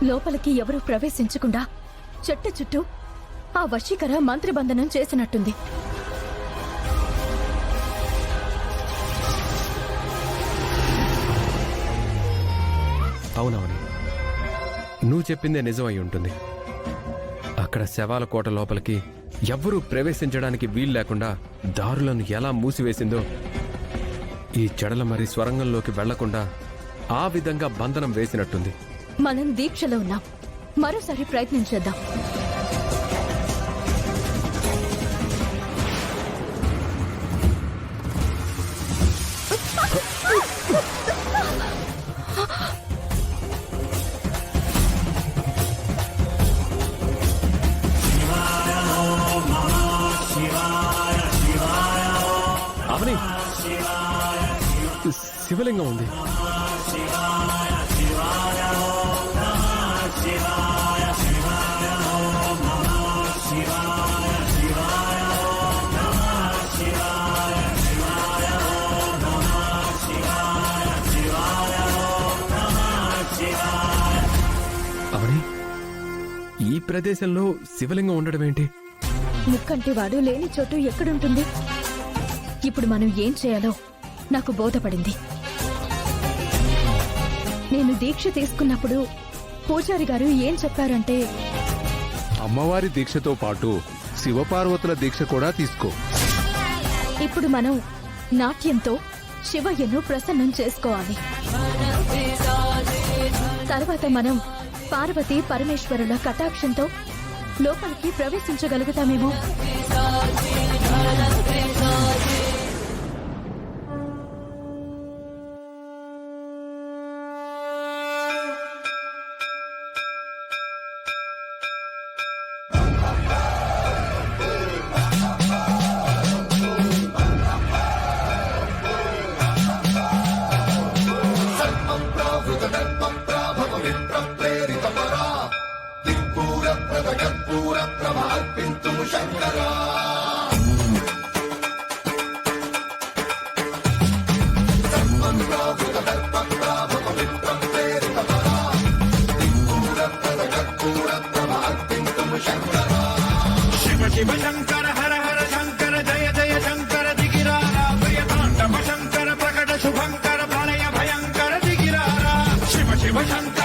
లోపలికి ఎవరూ ప్రవేశించకుండా చెట్టు చుట్టూ ఆ వశీకర మంత్రిబంధనం చేసినట్టుంది. అవునవుని, నువ్వు చెప్పిందే నిజం అయి ఉంటుంది. అక్కడ శవాల కోట లోపలికి ఎవ్వరూ ప్రవేశించడానికి వీలు లేకుండా దారులను ఎలా మూసివేసిందో, ఈ చెడల మరి స్వరంగంలోకి వెళ్లకుండా ఆ విధంగా బంధనం వేసినట్టుంది. మనం దీక్షలో ఉన్నాం, మరోసారి ప్రయత్నించేద్దాం. అవని, శివలింగం ఉంది. అవని, ఈ ప్రదేశంలో శివలింగం ఉండడం ఏంటి? ముక్కంటి వాడు లేని చోటు ఎక్కడుంటుంది? ఇప్పుడు మనం ఏం చేయాలో నాకు బోధపడింది. నేను దీక్ష తీసుకున్నప్పుడు పూజారి గారు ఏం చెప్పారంటే, అమ్మవారి దీక్షతో పాటు శివపార్వతుల దీక్ష కూడా తీసుకో. ఇప్పుడు మనం నాట్యంతో శివయ్యను ప్రసన్నం చేసుకోవాలి. తర్వాత మనం పార్వతీ పరమేశ్వరుల కటాక్షంతో లోపలికి ప్రవేశించగలుగుతామేమో. శివ శంకర హర హర శంకర జయ జయ శంకర దిగిరారా ప్రియతాండవ శంకర ప్రకట శుభంకర ప్రళయ భయంకర దిగిరారా శివ శివ శంకర